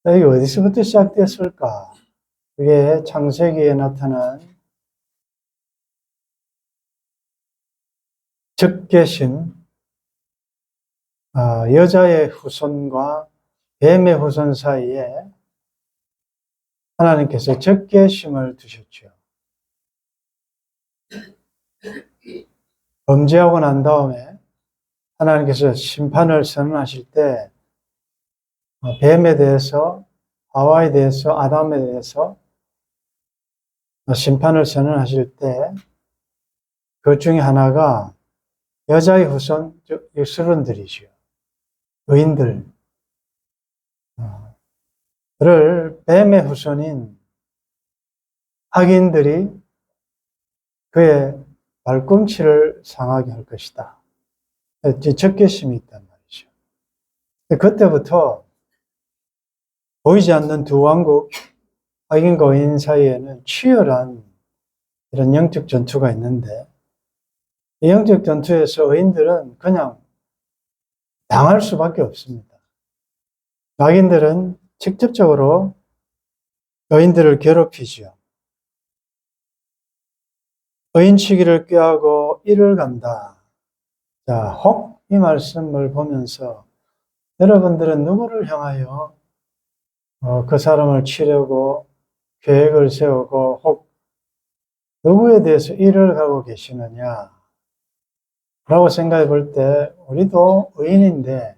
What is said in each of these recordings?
이게 어디서부터 시작됐을까? 그게 창세기에 나타난 적개심, 여자의 후손과 뱀의 후손 사이에 하나님께서 적개심을 두셨죠. 범죄하고 난 다음에 하나님께서 심판을 선언하실 때 뱀에 대해서, 하와에 대해서, 아담에 대해서 심판을 선언하실 때 그 중에 하나가 여자의 후손, 즉 여수론들이죠. 의인들. 를 뱀의 후손인 악인들이 그의 발꿈치를 상하게 할 것이다. 적개심이 있단 말이죠. 그때부터 보이지 않는 두 왕국, 악인과 의인 사이에는 치열한 이런 영적 전투가 있는데, 이 영적 전투에서 의인들은 그냥 당할 수밖에 없습니다. 악인들은 직접적으로 의인들을 괴롭히죠. 의인치기를 꾀하고 이를 간다. 자, 혹 이 말씀을 보면서 여러분들은 누구를 향하여 그 사람을 치려고 계획을 세우고 혹 누구에 대해서 일을 가고 계시느냐 라고 생각해 볼 때 우리도 의인인데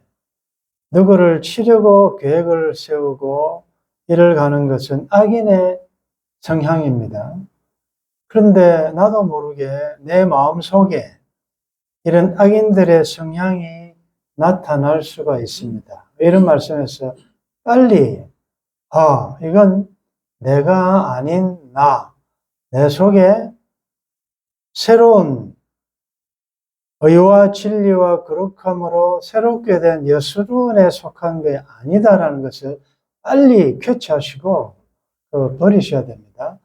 누구를 치려고 계획을 세우고 일을 가는 것은 악인의 성향입니다. 그런데 나도 모르게 내 마음속에 이런 악인들의 성향이 나타날 수가 있습니다. 이런 말씀에서 빨리 이건 내가 아닌 내 속에 새로운 의와 진리와 거룩함으로 새롭게 된 여수론에 속한 게 아니다라는 것을 빨리 쾌차하시고 버리셔야 됩니다.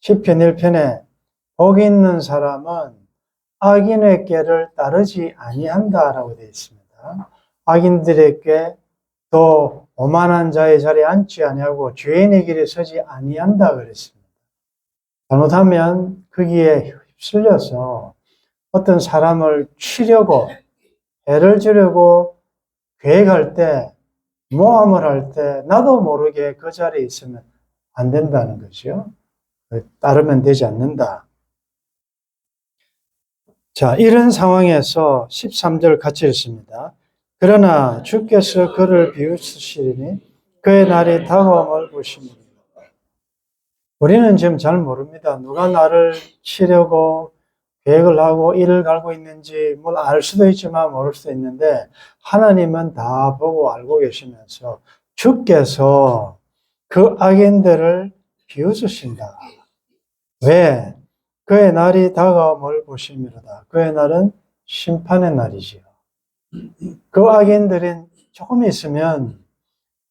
시편 1편에 복 있는 사람은 악인의 꾀를 따르지 아니한다라고 되어 있습니다. 악인들의 꾀, 또 오만한 자의 자리에 앉지 아니하고 죄인의 길에 서지 아니한다 그랬습니다. 잘못하면 거기에 휩쓸려서 어떤 사람을 치려고 해를 주려고 계획할 때, 모함을 할 때 나도 모르게 그 자리에 있으면 안 된다는 거죠. 따르면 되지 않는다. 자, 이런 상황에서 13절 같이 읽습니다. 그러나 주께서 그를 비웃으시리니 그의 날이 다가옴을 보십니다. 우리는 지금 잘 모릅니다. 누가 나를 치려고 계획을 하고 일을 갈고 있는지 알 수도 있지만 모를 수도 있는데 하나님은 다 보고 알고 계시면서 주께서 그 악인들을 비웃으신다. 왜? 그의 날이 다가옴을 보심이로다. 그의 날은 심판의 날이지요. 그 악인들은 조금 있으면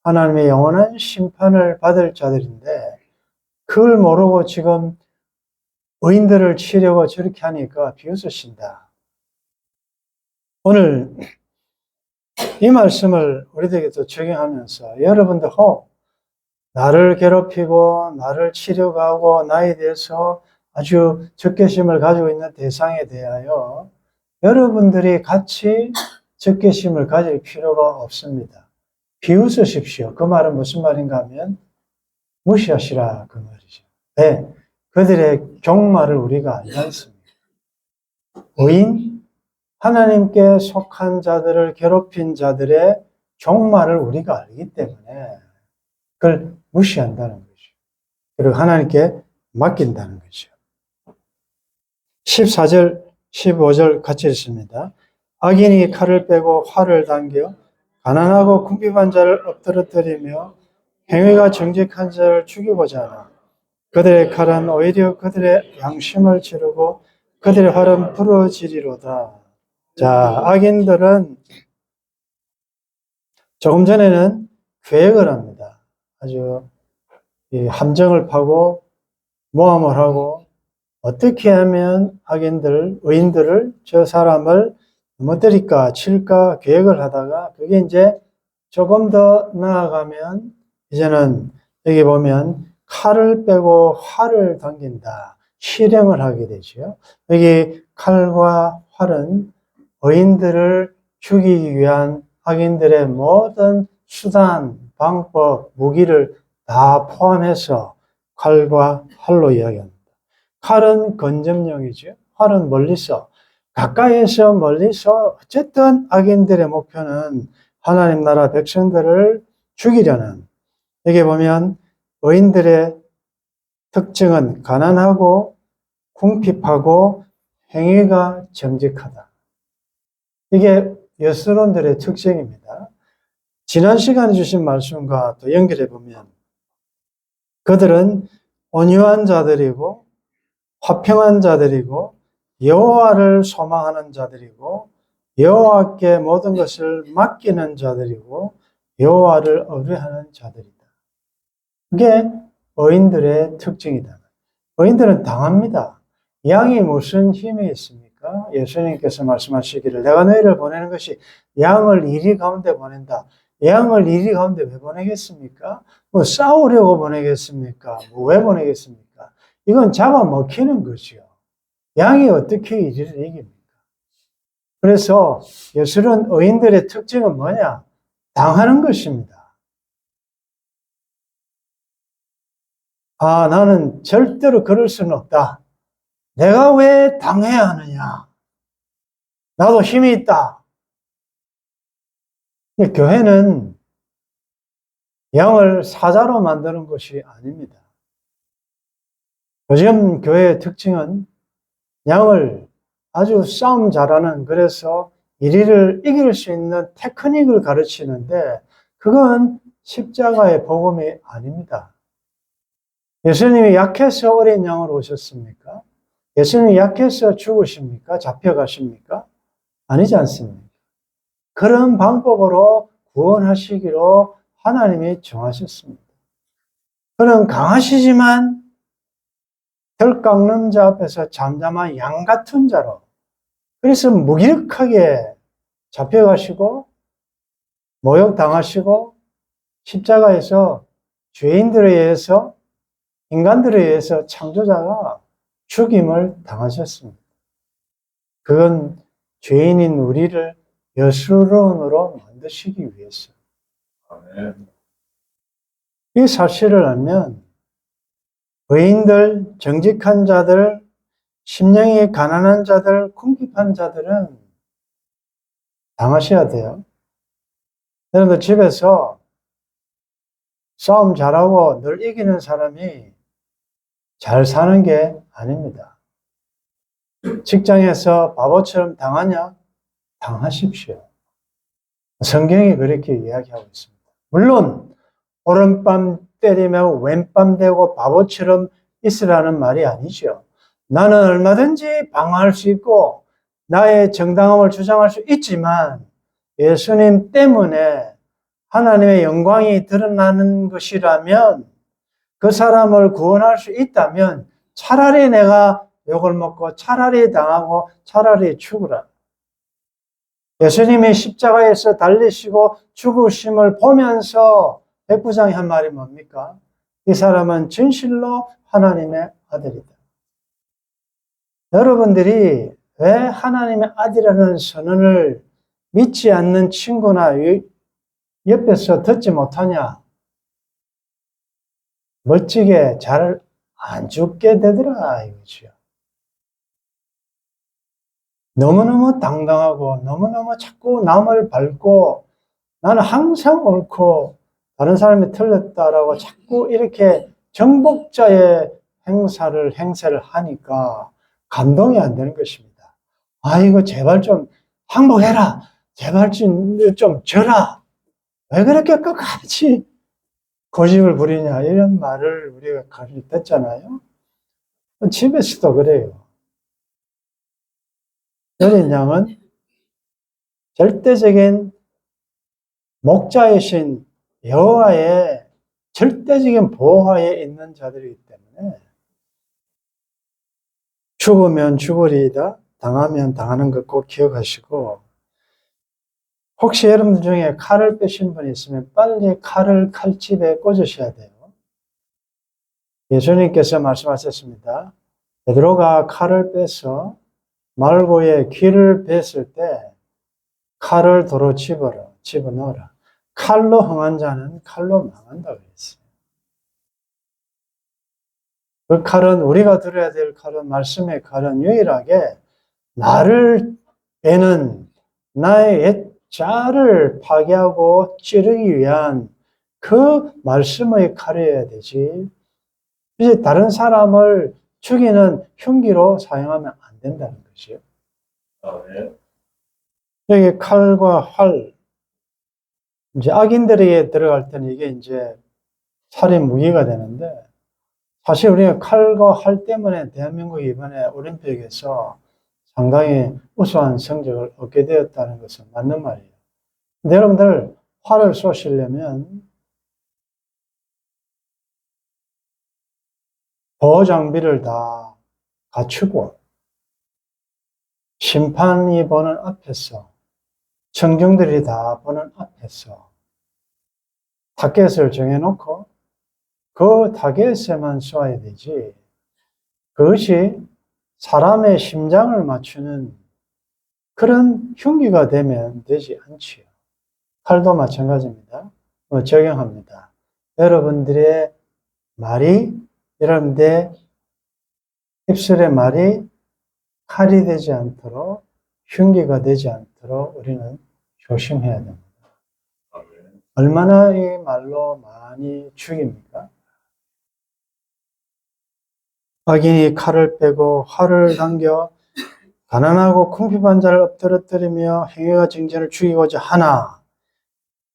하나님의 영원한 심판을 받을 자들인데 그걸 모르고 지금 의인들을 치려고 저렇게 하니까 비웃으신다. 오늘 이 말씀을 우리들에게도 적용하면서 여러분들 혹 나를 괴롭히고 나를 치려고 하고 나에 대해서 아주 적개심을 가지고 있는 대상에 대하여 여러분들이 같이 적개심을 가질 필요가 없습니다. 비웃으십시오. 그 말은 무슨 말인가 하면 무시하시라 그 말이죠. 네, 그들의 종말을 우리가 알지 않습니다. 의인, 하나님께 속한 자들을 괴롭힌 자들의 종말을 우리가 알기 때문에 그걸 무시한다는 거죠. 그리고 하나님께 맡긴다는 거죠. 14절, 15절 같이 읽습니다. 악인이 칼을 빼고 활을 당겨 가난하고 궁핍한 자를 엎드러뜨리며 행위가 정직한 자를 죽이고자 하나 그들의 칼은 오히려 그들의 양심을 치르고 그들의 활은 부러지리로다. 자, 악인들은 조금 전에는 계획을 합니다. 아주 함정을 파고 모함을 하고 어떻게 하면 악인들, 의인들을 저 사람을 넘어뜨릴까, 칠까 계획을 하다가 그게 이제 조금 더 나아가면 이제는 여기 보면 칼을 빼고 활을 당긴다. 실행을 하게 되죠. 여기 칼과 활은 의인들을 죽이기 위한 악인들의 모든 수단, 방법, 무기를 다 포함해서 칼과 활로 이야기합니다. 칼은 건전용이죠. 활은 멀리서, 가까이에서 멀리서 어쨌든 악인들의 목표는 하나님 나라 백성들을 죽이려는, 여기 보면 의인들의 특징은 가난하고 궁핍하고 행위가 정직하다. 이게 여스론들의 특징입니다. 지난 시간에 주신 말씀과 또 연결해 보면 그들은 온유한 자들이고 화평한 자들이고 여호와를 소망하는 자들이고 여호와께 모든 것을 맡기는 자들이고 여호와를 의뢰하는 자들이다. 그게 의인들의 특징이다. 의인들은 당합니다. 양이 무슨 힘이 있습니까? 예수님께서 말씀하시기를 내가 너희를 보내는 것이 양을 이리 가운데 보낸다. 양을 이리 가운데 왜 보내겠습니까? 뭐 싸우려고 보내겠습니까? 뭐 왜 보내겠습니까? 이건 잡아먹히는 것이요. 양이 어떻게 이리를 이깁니까? 그래서 예술은 의인들의 특징은 뭐냐? 당하는 것입니다. 아, 나는 절대로 그럴 수는 없다. 내가 왜 당해야 하느냐? 나도 힘이 있다. 교회는 양을 사자로 만드는 것이 아닙니다. 요즘 교회의 특징은 양을 아주 싸움 잘하는, 그래서 이리를 이길 수 있는 테크닉을 가르치는데 그건 십자가의 복음이 아닙니다. 예수님이 약해서 어린 양으로 오셨습니까? 예수님이 약해서 죽으십니까? 잡혀가십니까? 아니지 않습니까? 그런 방법으로 구원하시기로 하나님이 정하셨습니다. 그는 강하시지만 덜 깎는 자 앞에서 잠잠한 양 같은 자로, 그래서 무기력하게 잡혀가시고 모욕당하시고 십자가에서 죄인들에 의해서, 인간들에 의해서 창조자가 죽임을 당하셨습니다. 그건 죄인인 우리를 여스론으로 만드시기 위해서. 이 사실을 알면 의인들, 정직한 자들, 심령이 가난한 자들, 궁핍한 자들은 당하셔야 돼요. 여러분들 집에서 싸움 잘하고 늘 이기는 사람이 잘 사는 게 아닙니다. 직장에서 바보처럼 당하냐? 당하십시오. 성경이 그렇게 이야기하고 있습니다. 물론 오른밤 때리며 왼밤 대고 바보처럼 있으라는 말이 아니죠. 나는 얼마든지 방어할 수 있고 나의 정당함을 주장할 수 있지만 예수님 때문에 하나님의 영광이 드러나는 것이라면, 그 사람을 구원할 수 있다면 차라리 내가 욕을 먹고 차라리 당하고 차라리 죽으라. 예수님이 십자가에서 달리시고 죽으심을 보면서 백부장이 한 말이 뭡니까? 이 사람은 진실로 하나님의 아들이다. 여러분들이 왜 하나님의 아들이라는 선언을 믿지 않는 친구나 옆에서 듣지 못하냐? 멋지게 잘 안 죽게 되더라 이거죠. 너무너무 당당하고 너무너무 자꾸 남을 밟고 나는 항상 옳고 다른 사람이 틀렸다라고 자꾸 이렇게 정복자의 행세를 하니까 감동이 안 되는 것입니다. 아이고 제발 좀 항복해라. 제발 좀 져라. 왜 그렇게 끝까지 고집을 부리냐 이런 말을 우리가 가끔 듣잖아요. 집에서도 그래요. 어린 양은 절대적인 목자이신 여호와의 절대적인 보호하에 있는 자들이기 때문에 죽으면 죽으리이다, 당하면 당하는 것 꼭 기억하시고, 혹시 여러분들 중에 칼을 빼신 분이 있으면 빨리 칼을 칼집에 꽂으셔야 돼요. 예수님께서 말씀하셨습니다. 베드로가 칼을 빼서 말고의 귀를 뱄을 때 칼을 도로 집어넣어라. 칼로 흥한 자는 칼로 망한다고 했어요. 그 칼은, 우리가 들어야 될 칼은, 말씀의 칼은 유일하게 나를 빼는, 나의 옛 자를 파괴하고 찌르기 위한 그 말씀의 칼이어야 되지. 이제 다른 사람을 죽이는 흉기로 사용하면 안 된다는 것이요. 네. 여기 칼과 활, 이제 악인들에게 들어갈 때는 이게 이제 살인 무기가 되는데, 사실 우리가 칼과 활 때문에 대한민국이 이번에 올림픽에서 상당히 우수한 성적을 얻게 되었다는 것은 맞는 말이에요. 근데 여러분들, 활을 쏘시려면 보호 장비를 다 갖추고 심판이 보는 앞에서, 청중들이 다 보는 앞에서 타겟을 정해놓고 그 타겟에만 쏘아야 되지, 그것이 사람의 심장을 맞추는 그런 흉기가 되면 되지 않지요. 칼도 마찬가지입니다. 적용합니다. 여러분들의 말이, 여러분들의 입술의 말이 칼이 되지 않도록, 흉기가 되지 않도록 우리는 조심해야 됩니다. 얼마나 이 말로 많이 죽입니까? 악인이 칼을 빼고 활을 당겨 가난하고 궁핍한 자를 엎드러뜨리며 행위와 정죄를 죽이고자 하나,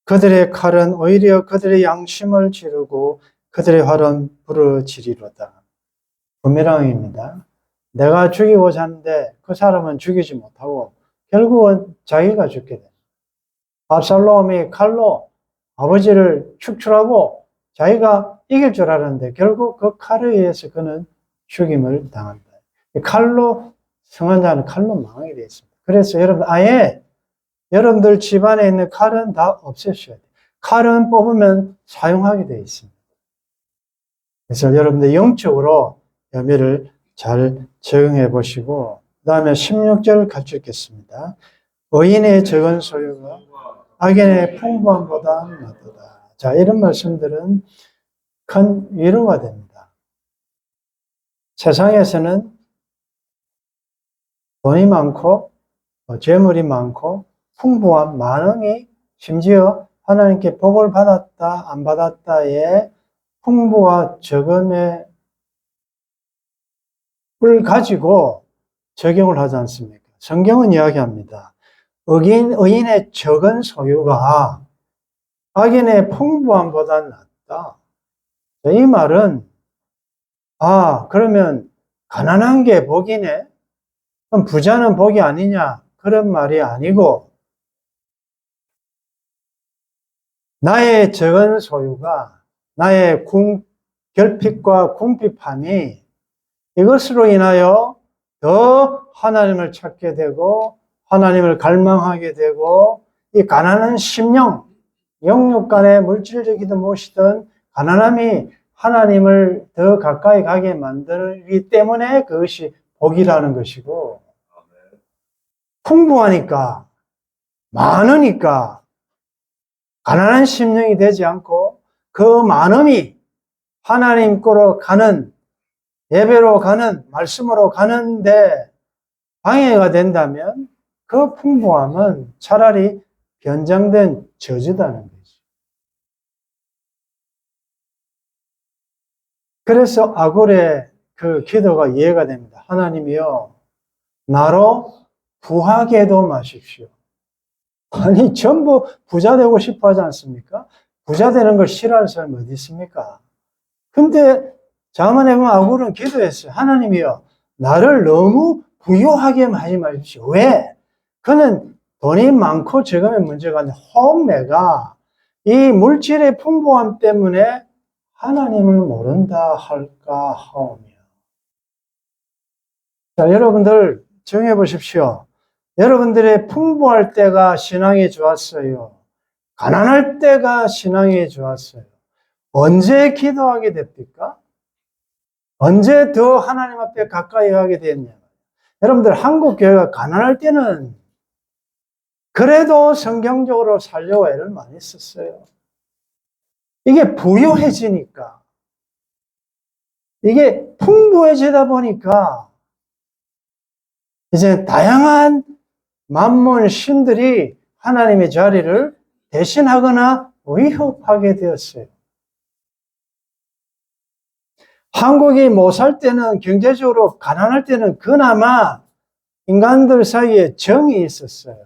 그들의 칼은 오히려 그들의 양심을 지르고 그들의 활은 부러지리로다. 부메랑입니다. 내가 죽이고자 하는데 그 사람은 죽이지 못하고 결국은 자기가 죽게 됩니다. 압살롬이 칼로 아버지를 축출하고 자기가 이길 줄 알았는데 결국 그 칼에 의해서 그는 죽임을 당한다. 칼로 성한 자는 칼로 망하게 되어 있습니다. 그래서 여러분, 아예 여러분들 집안에 있는 칼은 다 없애셔야 돼요. 칼은 뽑으면 사용하게 되어 있습니다. 그래서 여러분들 영적으로 염려를 잘 적용해 보시고, 그 다음에 16절 같이 읽겠습니다. 의인의 적은 소유가 악인의 풍부함보다 낫도다. 자, 이런 말씀들은 큰 위로가 됩니다. 세상에서는 돈이 많고 재물이 많고 풍부한 많음이, 심지어 하나님께 복을 받았다 안 받았다의 풍부와 적음의 을 가지고 적용을 하지 않습니까? 성경은 이야기합니다. 의인의 적은 소유가 악인의 풍부함보다 낫다. 이 말은, 그러면 가난한 게 복이네? 그럼 부자는 복이 아니냐? 그런 말이 아니고, 나의 적은 소유가, 나의 결핍과 궁핍함이 이것으로 인하여 더 하나님을 찾게 되고 하나님을 갈망하게 되고, 이 가난한 심령, 영육 간의 물질적이든 무엇이든 가난함이 하나님을 더 가까이 가게 만들기 때문에 그것이 복이라는 것이고, 풍부하니까, 많으니까 가난한 심령이 되지 않고 그 많음이 하나님께로 가는, 예배로 가는, 말씀으로 가는데 방해가 된다면 그 풍부함은 차라리 변장된 저주다는 거죠. 그래서 아굴의 그 기도가 이해가 됩니다. 하나님이여, 나로 부하게 해도 마십시오. 아니, 전부 부자 되고 싶어 하지 않습니까? 부자 되는 걸 싫어하는 사람이 어디 있습니까? 근데 자문에 보면 아굴은 기도했어요. 하나님이여, 나를 너무 부유하게만 하지 마십시오. 왜? 그는 돈이 많고 적음의 문제가 아니라 혹 내가 이 물질의 풍부함 때문에 하나님을 모른다 할까 하오며. 자, 여러분들 정해 보십시오. 여러분들의 풍부할 때가 신앙이 좋았어요? 가난할 때가 신앙이 좋았어요? 언제 기도하게 됩니까? 언제 더 하나님 앞에 가까이 가게 됐냐? 여러분들, 한국 교회가 가난할 때는 그래도 성경적으로 살려고 애를 많이 썼어요. 이게 부유해지니까, 이게 풍부해지다 보니까 이제 다양한 만물 신들이 하나님의 자리를 대신하거나 위협하게 되었어요. 한국이 못 살 때는, 경제적으로 가난할 때는 그나마 인간들 사이에 정이 있었어요.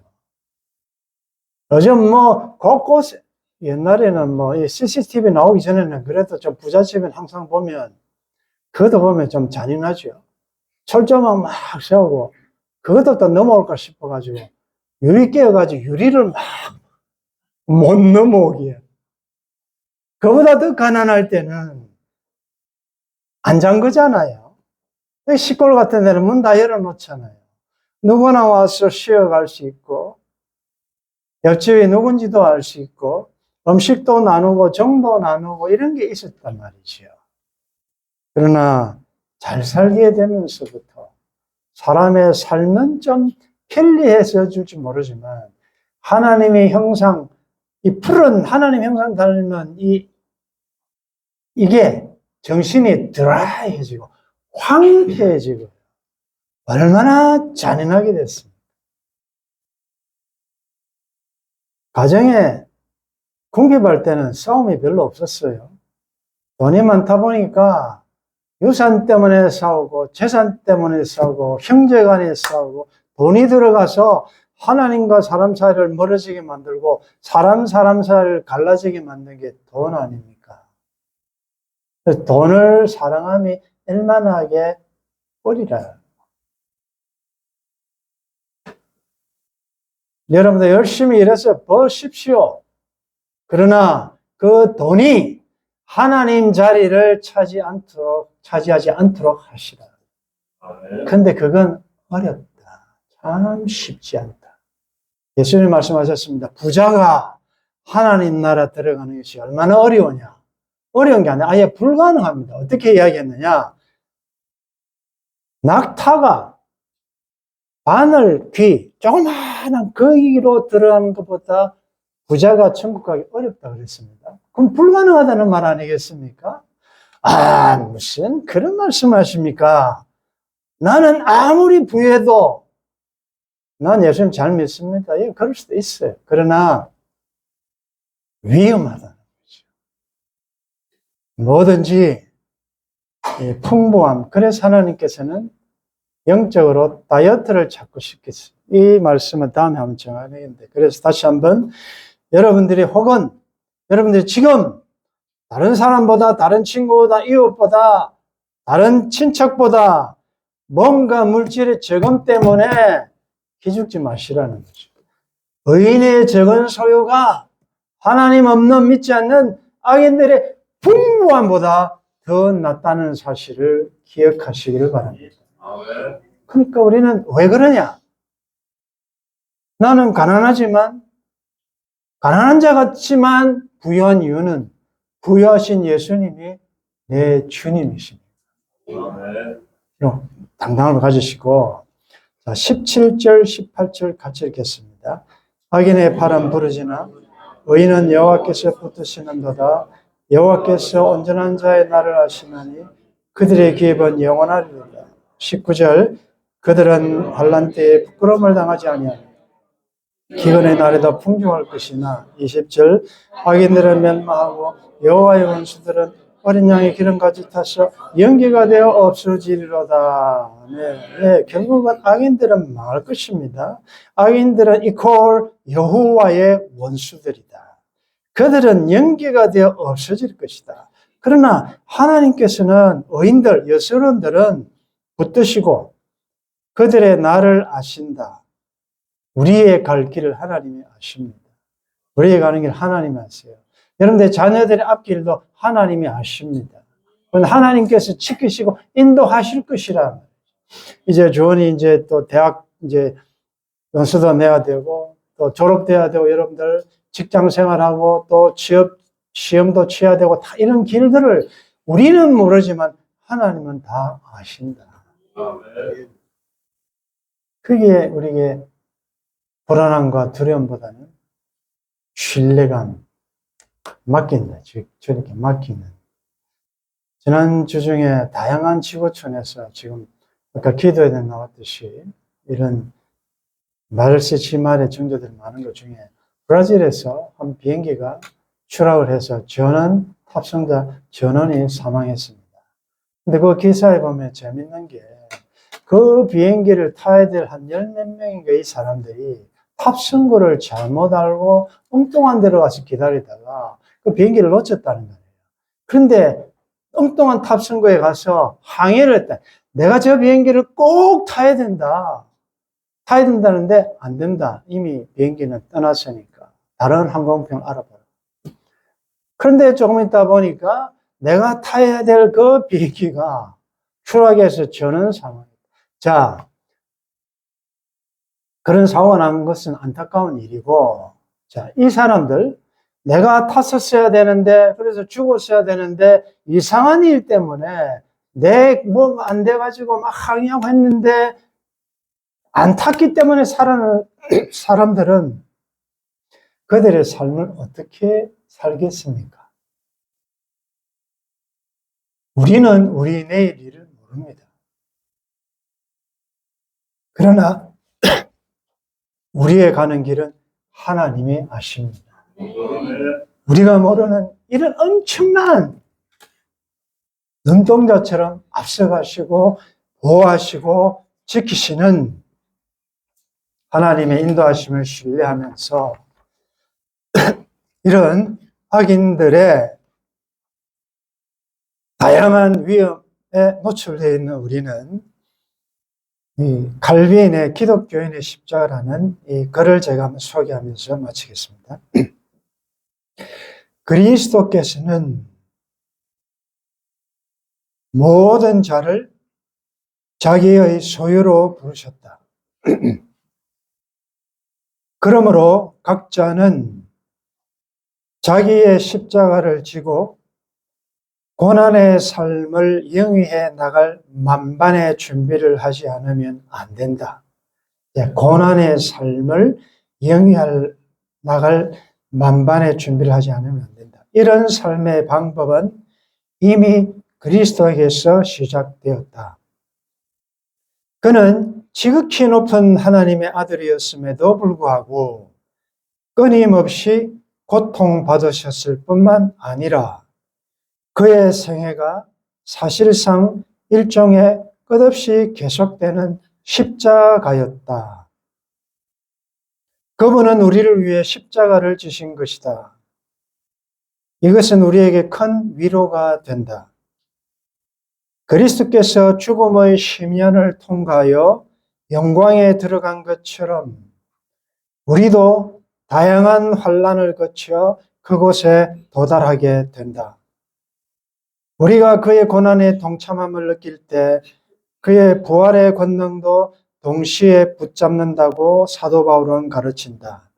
요즘 곳곳에, 옛날에는 이 CCTV 나오기 전에는 그래도 좀 부잣집은 항상 보면, 그것도 보면 좀 잔인하죠. 철조망 막 세우고, 그것도 또 넘어올까 싶어가지고, 유리 깨어가지고 유리를 막 못 넘어오게. 그보다 더 가난할 때는 안 잠그잖아요. 시골 같은 데는 문 다 열어놓잖아요. 누구나 와서 쉬어갈 수 있고, 옆집이 누군지도 알 수 있고, 음식도 나누고 정도 나누고 이런 게 있었단 말이죠. 그러나 잘 살게 되면서부터 사람의 삶은 좀 편리해져 줄지 모르지만, 하나님의 형상, 이 푸른 하나님 형상 닮은 이게 정신이 드라이해지고 황폐해지고 얼마나 잔인하게 됐습니까? 가정에 궁핍할 때는 싸움이 별로 없었어요. 돈이 많다 보니까 유산 때문에 싸우고 재산 때문에 싸우고 형제간에 싸우고, 돈이 들어가서 하나님과 사람 사이를 멀어지게 만들고 사람 사이를 갈라지게 만든 게 돈 아닙니까? 돈을 사랑함이 일만하게 뿌리라. 여러분들 열심히 일해서 버십시오. 그러나 그 돈이 하나님 자리를 차지하지 않도록 하시라. 근데 그건 어렵다. 참 쉽지 않다. 예수님 말씀하셨습니다. 부자가 하나님 나라 들어가는 것이 얼마나 어려우냐. 어려운 게 아니라 아예 불가능합니다. 어떻게 이야기했느냐. 낙타가 바늘 귀, 조그마한 거기로 들어가는 것보다 부자가 천국 가기 어렵다 그랬습니다. 그럼 불가능하다는 말 아니겠습니까? 무슨 그런 말씀 하십니까? 나는 아무리 부해도 난 예수님 잘 믿습니다. 예, 그럴 수도 있어요. 그러나 위험하다는 거죠. 뭐든지 풍부함. 그래서 하나님께서는 영적으로 다이어트를 찾고 싶겠어요. 이 말씀은 다음에 한번 정해야 되겠는데, 그래서 다시 한번 여러분들이 혹은 여러분들이 지금 다른 사람보다, 다른 친구보다, 이웃보다, 다른 친척보다 뭔가 물질의 적음 때문에 기죽지 마시라는 거죠. 의인의 적은 소유가 하나님 없는 믿지 않는 악인들의 풍부함보다 더 낫다는 사실을 기억하시기를 바랍니다. 그러니까 우리는 왜 그러냐? 나는 가난하지만, 가난한 자 같지만 부유한 이유는 부유하신 예수님이 내 주님이십니다. 당당함을 가지시고, 자, 17절, 18절 같이 읽겠습니다. 악인의 발은 부르지나 의인은 여호와께서 붙드시는도다. 여호와께서 온전한 자의 날을 아시나니 그들의 기업은 영원하리로다. 19절, 그들은 환난 때에 부끄러움을 당하지 아니하니 기근의 날에도 풍족할 것이나. 20절, 악인들은 멸망하고 여호와의 원수들은 어린 양의 기름같이 타서 연기가 되어 없어지리로다. 네, 결국은 악인들은 망할 것입니다. 악인들은 이퀄 여호와의 원수들이다. 그들은 연기가 되어 없어질 것이다. 그러나 하나님께서는 의인들, 여서론들은 붙드시고 그들의 날을 아신다. 우리의 갈 길을 하나님이 아십니다. 우리의 가는 길 하나님이 아세요. 여러분들 자녀들의 앞길도 하나님이 아십니다. 하나님께서 지키시고 인도하실 것이라. 이제 조언이 이제 또 대학 이제 연수도 내야 되고 또 졸업돼야 되고 여러분들 직장 생활하고 또 취업 시험도 치어야 되고 다 이런 길들을 우리는 모르지만 하나님은 다 아신다. 그게 우리에게 불안함과 두려움보다는 신뢰감, 맡긴다. 저렇게 맡기는. 지난주 중에 다양한 지구촌에서 지금 아까 기도에 나왔듯이 이런 마르시 말의 정조들이 많은 것 중에 브라질에서 한 비행기가 추락을 해서 탑승자 전원이 사망했습니다. 근데 그 기사에 보면 재밌는 게 그 비행기를 타야 될 한 열 몇 명인가 이 사람들이 탑승구를 잘못 알고 엉뚱한 데로 가서 기다리다가 그 비행기를 놓쳤다는 거예요. 그런데 엉뚱한 탑승구에 가서 항의를 했다. 내가 저 비행기를 꼭 타야 된다. 타야 된다는데 안 된다. 이미 비행기는 떠났으니까 다른 항공편 알아봐라. 그런데 조금 있다 보니까 내가 타야 될 그 비행기가 추락해서 저는 상황이다. 자, 그런 사고가 난 것은 안타까운 일이고, 자, 이 사람들, 내가 탔었어야 되는데, 그래서 죽었어야 되는데, 이상한 일 때문에, 뭐 안 돼가지고 막 항의하고 했는데, 안 탔기 때문에 살아는 사람들은 그들의 삶을 어떻게 살겠습니까? 우리는 우리 내일 일을 모릅니다. 그러나 우리의 가는 길은 하나님이 아십니다. 우리가 모르는 이런 엄청난 눈동자처럼 앞서가시고 보호하시고 지키시는 하나님의 인도하심을 신뢰하면서 이런 악인들의 다양한 위험에 노출되어 있는 우리는 이 칼빈의 기독교인의 십자가라는 이 글을 제가 한번 소개하면서 마치겠습니다. 그리스도께서는 모든 자를 자기의 소유로 부르셨다. 그러므로 각자는 자기의 십자가를 지고 고난의 삶을 영위해 나갈 만반의 준비를 하지 않으면 안 된다. 고난의 삶을 영위할 나갈 만반의 준비를 하지 않으면 안 된다. 이런 삶의 방법은 이미 그리스도에게서 시작되었다. 그는 지극히 높은 하나님의 아들이었음에도 불구하고 끊임없이 고통받으셨을 뿐만 아니라 그의 생애가 사실상 일종의 끝없이 계속되는 십자가였다. 그분은 우리를 위해 십자가를 지신 것이다. 이것은 우리에게 큰 위로가 된다. 그리스도께서 죽음의 심연을 통과하여 영광에 들어간 것처럼 우리도 다양한 환난을 거쳐 그곳에 도달하게 된다. 우리가 그의 고난에 동참함을 느낄 때 그의 부활의 권능도 동시에 붙잡는다고 사도 바울은 가르친다.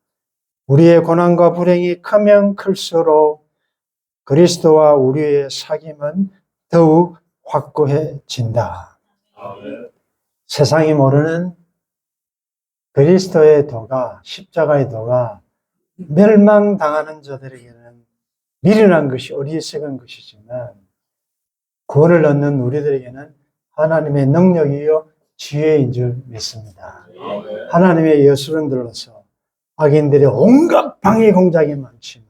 우리의 고난과 불행이 크면 클수록 그리스도와 우리의 사귐은 더욱 확고해진다. 세상이 모르는 그리스도의 도가, 십자가의 도가 멸망당하는 자들에게는 미련한 것이 어리석은 것이지만 구원을 얻는 우리들에게는 하나님의 능력이요 지혜인 줄 믿습니다. 하나님의 예수를 들어서 악인들의 온갖 방해 공작이 많지만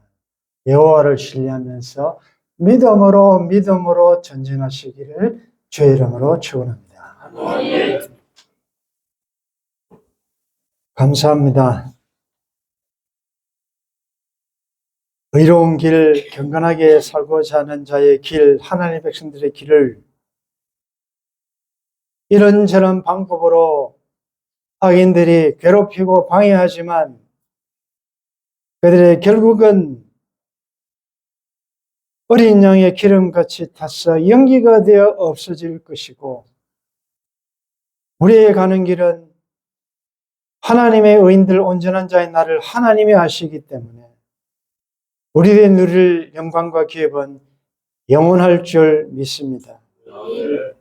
여호와를 신뢰하면서 믿음으로 전진하시기를 주의 이름으로 축원합니다. 감사합니다. 의로운 길, 경건하게 살고자 하는 자의 길, 하나님의 백성들의 길을 이런저런 방법으로 악인들이 괴롭히고 방해하지만 그들의 결국은 어린 양의 기름같이 타서 연기가 되어 없어질 것이고 우리의 가는 길은 하나님의 의인들 온전한 자의 나를 하나님이 아시기 때문에 우리들이 누릴 영광과 기업은 영원할 줄 믿습니다.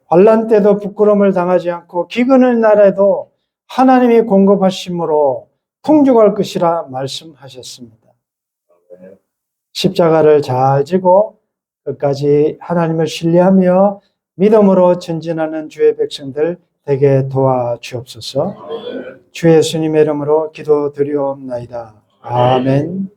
환난 때도 부끄러움을 당하지 않고 기근의 날에도 하나님이 공급하심으로 풍족할 것이라 말씀하셨습니다. 십자가를 잘 지고 끝까지 하나님을 신뢰하며 믿음으로 전진하는 주의 백성들 되게 도와주옵소서. 주 예수님의 이름으로 기도드리옵나이다. 아멘.